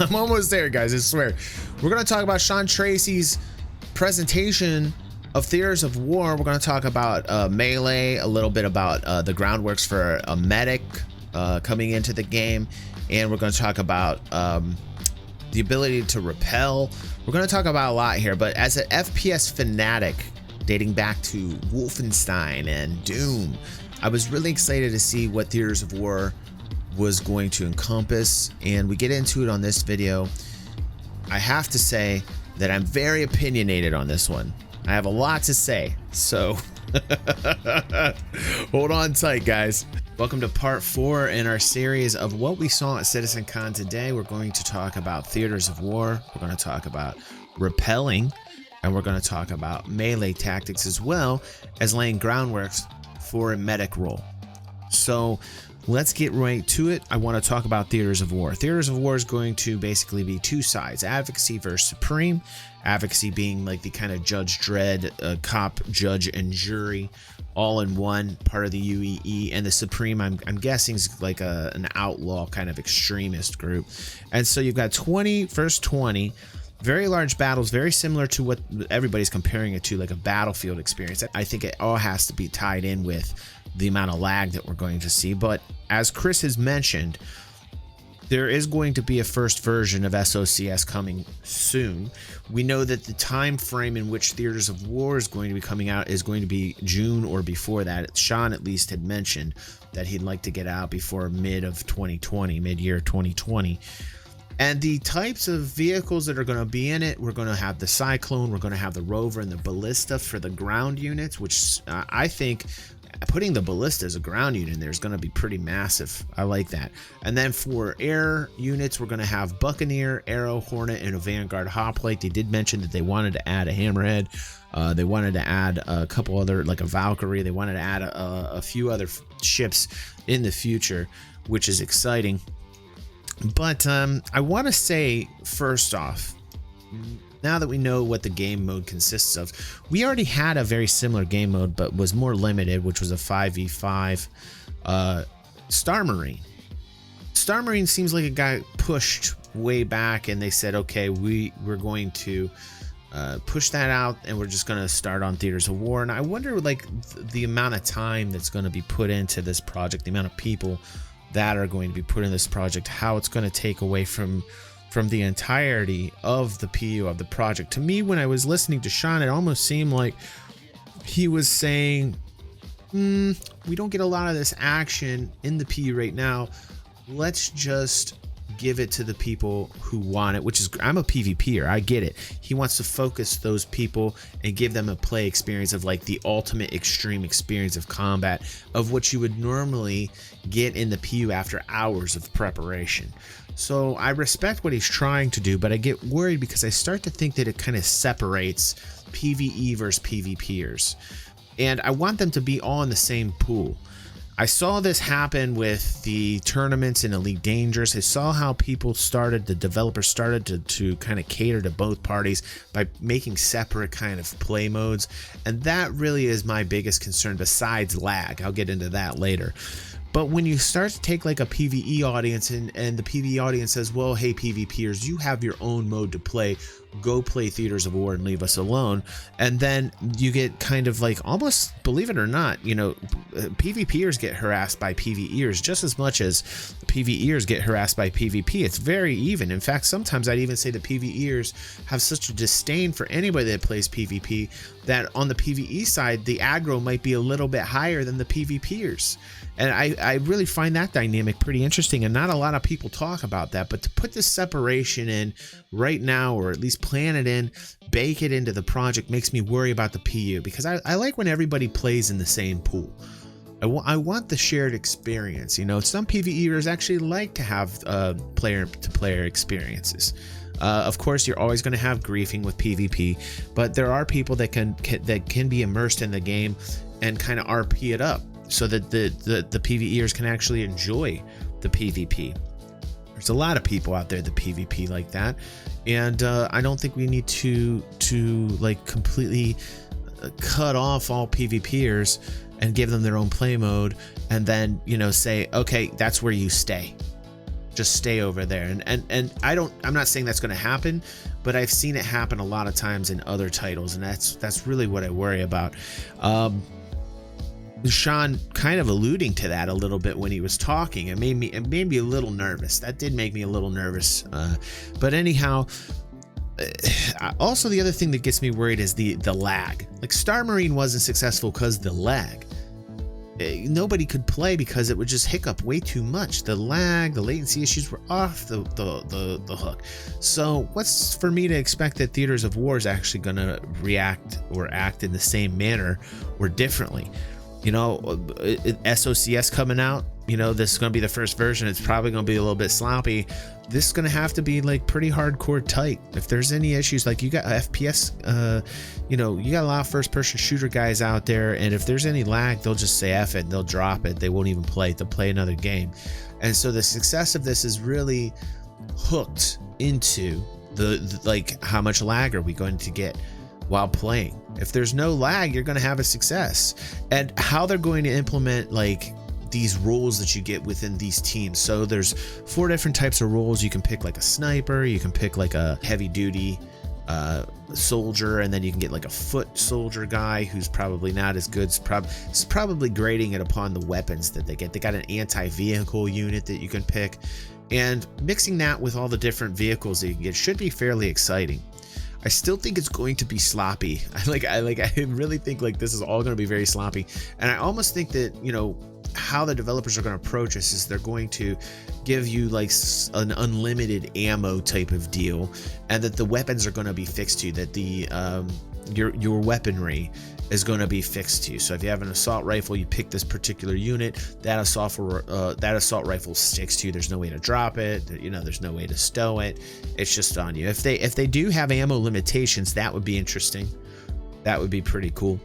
I'm almost there, guys. I swear. We're gonna talk about Sean Tracy's presentation of Theaters of War. We're gonna talk about Melee, a little bit about the groundworks for a medic coming into the game, and we're gonna talk about the ability to repel. We're gonna talk about a lot here, but as an FPS fanatic dating back to Wolfenstein and Doom, I was really excited to see what Theaters of War was going to encompass, and we get into it on this video. I have to say that I'm very opinionated on this one. I have a lot to say, so hold on tight, guys. Welcome to part 4 in our series of what we saw at CitizenCon today. We're going to talk about Theaters of War, we're going to talk about rappelling, and we're going to talk about melee tactics, as well as laying groundworks for a medic role. So let's get right to it. I want to talk about Theaters of War. Theaters of War is going to basically be two sides: advocacy versus supreme. Advocacy being like the kind of Judge Dredd, cop, judge, and jury all in one, part of the UEE, and the supreme, I'm guessing, is like an outlaw kind of extremist group. And so you've got 20 versus 20, very large battles, very similar to what everybody's comparing it to, like a battlefield experience. I think it all has to be tied in with the amount of lag that we're going to see. But as Chris has mentioned, there is going to be a first version of SOCS coming soon. We know that the time frame in which Theaters of War is going to be coming out is going to be June or before that. Sean at least had mentioned that he'd like to get out before mid-year 2020. And the types of vehicles that are going to be in it, we're going to have the Cyclone, we're going to have the Rover, and the Ballista for the ground units, which I think putting the Ballista as a ground unit in there is going to be pretty massive. I like that. And then for air units, we're going to have Buccaneer, Arrow, Hornet, and a Vanguard Hoplite. They did mention that they wanted to add a Hammerhead. They wanted to add a couple other, like a Valkyrie. They wanted to add a few other ships in the future, which is exciting. But I want to say, first off, now that we know what the game mode consists of, we already had a very similar game mode, but was more limited, which was a 5v5 Star Marine. Star Marine seems like it got pushed way back, and they said, okay, we're going to push that out, and we're just going to start on Theaters of War. And I wonder, like, the amount of time that's going to be put into this project, the amount of people that are going to be put in this project, how it's going to take away from the entirety of the PU of the project. To me, when I was listening to Sean, it almost seemed like he was saying, we don't get a lot of this action in the PU right now. Let's just give it to the people who want it, which is, I'm a PvPer, I get it. He wants to focus those people and give them a play experience of like the ultimate extreme experience of combat, of what you would normally get in the PU after hours of preparation. So I respect what he's trying to do, but I get worried because I start to think that it kind of separates PvE versus PvPers. And I want them to be all in the same pool. I saw this happen with the tournaments in Elite Dangerous. I saw how people started, the developers started to kind of cater to both parties by making separate kind of play modes. And that really is my biggest concern, besides lag. I'll get into that later. But when you start to take like a PvE audience and the PvE audience says, well, hey, PvPers, you have your own mode to play. Go play Theaters of War and leave us alone. And then you get kind of like, almost, believe it or not, you know, PvPers get harassed by PvEers just as much as PvEers get harassed by PvP. It's very even. In fact, sometimes I'd even say the PvEers have such a disdain for anybody that plays PvP that on the PvE side, the aggro might be a little bit higher than the PvPers. And I really find that dynamic pretty interesting, and not a lot of people talk about that. But to put this separation in right now, or at least plan it in, bake it into the project, makes me worry about the PU, because I like when everybody plays in the same pool. I want the shared experience. You know, some PvEers actually like to have player-to-player experiences. Of course, you're always going to have griefing with PvP, but there are people that can be immersed in the game and kind of RP it up, so that the PvEers can actually enjoy the PvP. There's a lot of people out there that PvP like that, and I don't think we need to like completely cut off all PvPers and give them their own play mode, and then, you know, say, okay, that's where you stay. just stay over there. And I'm not saying that's going to happen, but I've seen it happen a lot of times in other titles, and that's really what I worry about. Sean kind of alluding to that a little bit when he was talking. It made me a little nervous. That did make me a little nervous. But anyhow, also the other thing that gets me worried is the lag. Like Star Marine wasn't successful because the lag. Nobody could play because it would just hiccup way too much. The lag, the latency issues were off the hook. So what's for me to expect that Theaters of War is actually going to react or act in the same manner or differently? You know, SOCS coming out, you know, this is going to be the first version. It's probably going to be a little bit sloppy. This is going to have to be like pretty hardcore tight. If there's any issues, like you got FPS, you know, you got a lot of first person shooter guys out there. And if there's any lag, they'll just say F it and they'll drop it. They won't even play it. They'll play another game. And so the success of this is really hooked into the like, how much lag are we going to get while playing? If there's no lag, you're going to have a success. And how they're going to implement like these roles that you get within these teams. So there's 4 different types of roles. You can pick like a sniper, you can pick like a heavy duty soldier, and then you can get like a foot soldier guy who's probably not as good. It's probably grading it upon the weapons that they get. They got an anti-vehicle unit that you can pick, and mixing that with all the different vehicles that you can get should be fairly exciting. I still think it's going to be sloppy. I really think like this is all going to be very sloppy. And I almost think that, you know, how the developers are going to approach this is they're going to give you like an unlimited ammo type of deal, and that the weapons are going to be fixed to you, that the your weaponry is going to be fixed to you. So if you have an assault rifle, you pick this particular unit, that assault rifle sticks to you. There's no way to drop it, you know, there's no way to stow it. It's just on you. If they do have ammo limitations, that would be interesting. That would be pretty cool.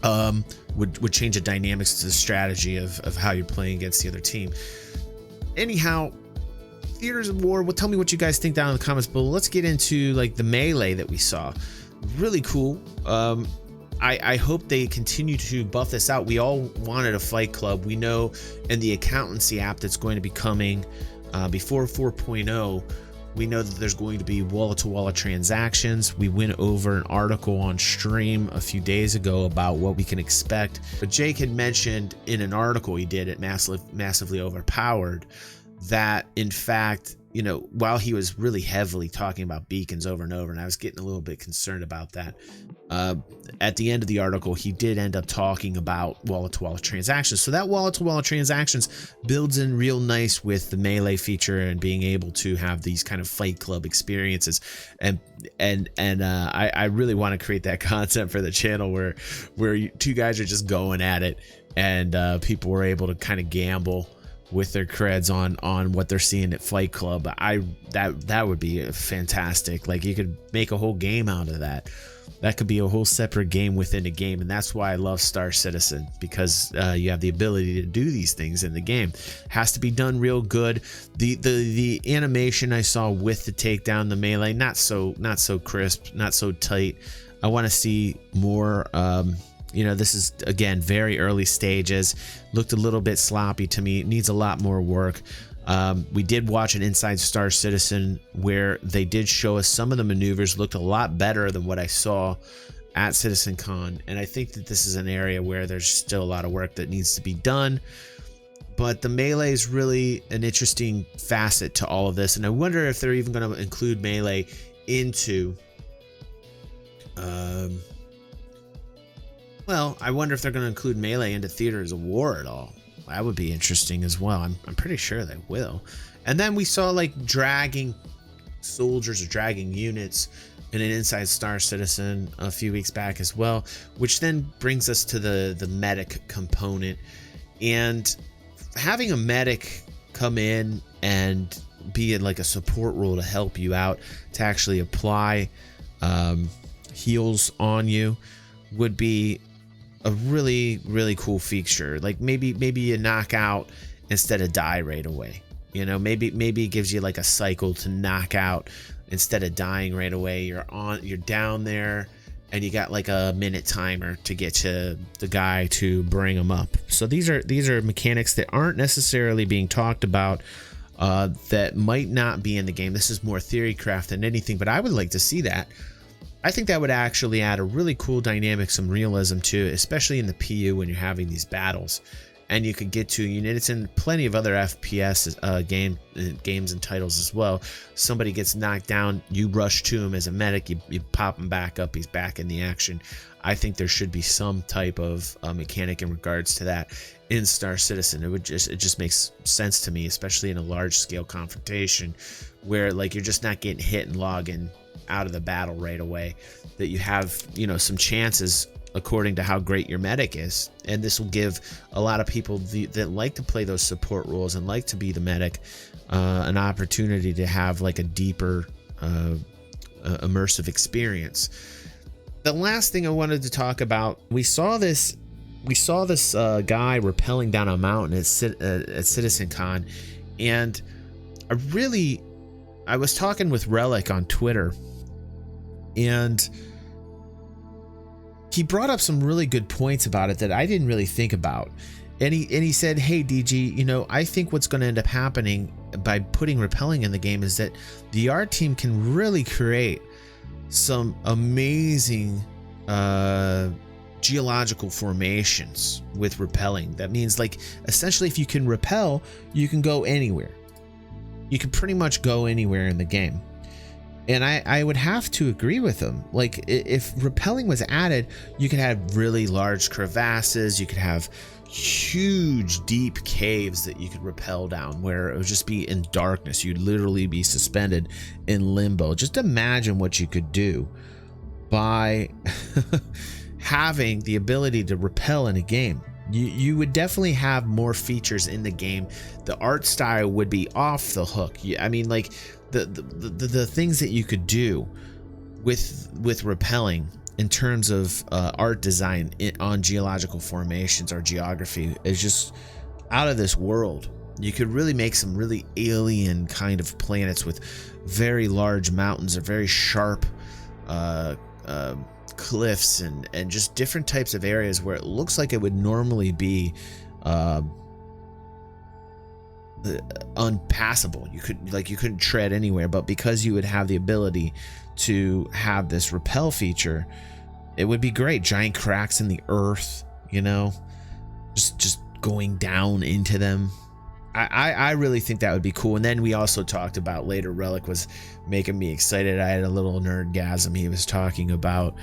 Would change the dynamics to the strategy of how you're playing against the other team. Anyhow, Theaters of War, well, tell me what you guys think down in the comments below. Let's get into like the melee that we saw. Really cool. I hope they continue to buff this out. We all wanted a fight club. We know in the accountancy app that's going to be coming before 4.0, we know that there's going to be wall-to-wall transactions. We went over an article on stream a few days ago about what we can expect. But Jake had mentioned in an article he did at Massively Overpowered that, in fact, you know, while he was really heavily talking about beacons over and over, and I was getting a little bit concerned about that, at the end of the article, he did end up talking about wallet-to-wallet transactions. So that wallet-to-wallet transactions builds in real nice with the melee feature and being able to have these kind of fight club experiences. And I really want to create that content for the channel where two guys are just going at it, and people were able to kind of gamble with their creds on what they're seeing at Fight Club. That would be fantastic. Like, you could make a whole game out of that. That could be a whole separate game within a game, and that's why I love Star Citizen, because you have the ability to do these things in the game. Has to be done real good. The animation I saw with the takedown, the melee, not so crisp, not so tight. I want to see more. You know, this is, again, very early stages. Looked a little bit sloppy to me. It needs a lot more work. We did watch an Inside Star Citizen where they did show us some of the maneuvers looked a lot better than what I saw at CitizenCon. And I think that this is an area where there's still a lot of work that needs to be done. But the melee is really an interesting facet to all of this. And I wonder if they're even going to include melee into... Well, I wonder if they're going to include melee into Theaters of War at all. That would be interesting as well. I'm pretty sure they will. And then we saw like dragging soldiers or dragging units in an Inside Star Citizen a few weeks back as well, which then brings us to the medic component. And having a medic come in and be in like a support role to help you out, to actually apply heals on you, would be a really, really cool feature. Like maybe you knock out instead of die right away. You know, maybe it gives you like a cycle to knock out instead of dying right away. You're down there and you got like a minute timer to get to the guy to bring him up. So these are mechanics that aren't necessarily being talked about that might not be in the game. This is more theory craft than anything, but I would like to see that. I think that would actually add a really cool dynamic, some realism to it, especially in the PU when you're having these battles. And you could get to, you know, it's in plenty of other FPS games and titles as well. Somebody gets knocked down, you rush to him as a medic, you pop him back up, he's back in the action. I think there should be some type of mechanic in regards to that in Star Citizen. It just makes sense to me, especially in a large scale confrontation where like you're just not getting hit and logging out of the battle right away, that you have, you know, some chances according to how great your medic is. And this will give a lot of people that like to play those support roles and like to be the medic an opportunity to have like a deeper immersive experience. The last thing I wanted to talk about, we saw this guy rappelling down a mountain at CitizenCon, and I was talking with Relic on Twitter, and he brought up some really good points about it that I didn't really think about. And he said, hey, DG, you know, I think what's going to end up happening by putting rappelling in the game is that the art team can really create some amazing geological formations with rappelling. That means, like, essentially if you can rappel, you can go anywhere. You can pretty much go anywhere in the game. And I would have to agree with him. Like, if rappelling was added, you could have really large crevasses, you could have huge deep caves that you could rappel down where it would just be in darkness. You'd literally be suspended in limbo. Just imagine what you could do by having the ability to rappel in a game. You would definitely have more features in the game. The art style would be off the hook. I mean, like, the things that you could do with rappelling in terms of art design on geological formations or geography is just out of this world. You could really make some really alien kind of planets with very large mountains or very sharp cliffs and just different types of areas where it looks like it would normally be unpassable. You couldn't tread anywhere, but because you would have the ability to have this rappel feature, it would be great. Giant cracks in the earth, you know, just going down into them. I really think that would be cool. And then we also talked about later, Relic was making me excited. I had a little nerdgasm. He was talking about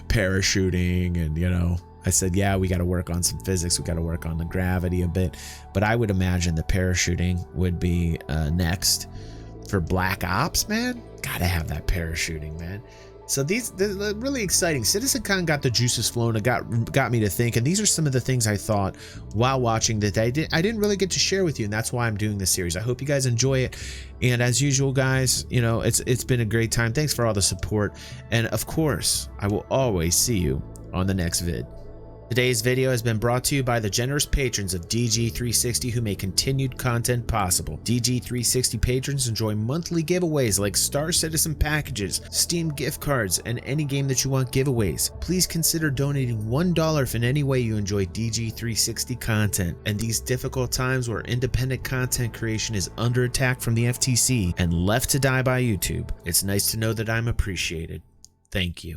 parachuting, and, you know, I said, yeah, we got to work on some physics. We got to work on the gravity a bit. But I would imagine the parachuting would be next for Black Ops, man. Gotta have that parachuting, man. So they're really exciting. CitizenCon got the juices flowing. It got me to think, and these are some of the things I thought while watching that I didn't really get to share with you, and that's why I'm doing this series. I hope you guys enjoy it, and as usual, guys, you know, it's been a great time. Thanks for all the support, and of course, I will always see you on the next vid. Today's video has been brought to you by the generous patrons of DG360 who make continued content possible. DG360 patrons enjoy monthly giveaways like Star Citizen packages, Steam gift cards, and any game that you want giveaways. Please consider donating $1 if in any way you enjoy DG360 content. And these difficult times where independent content creation is under attack from the FTC and left to die by YouTube, it's nice to know that I'm appreciated. Thank you.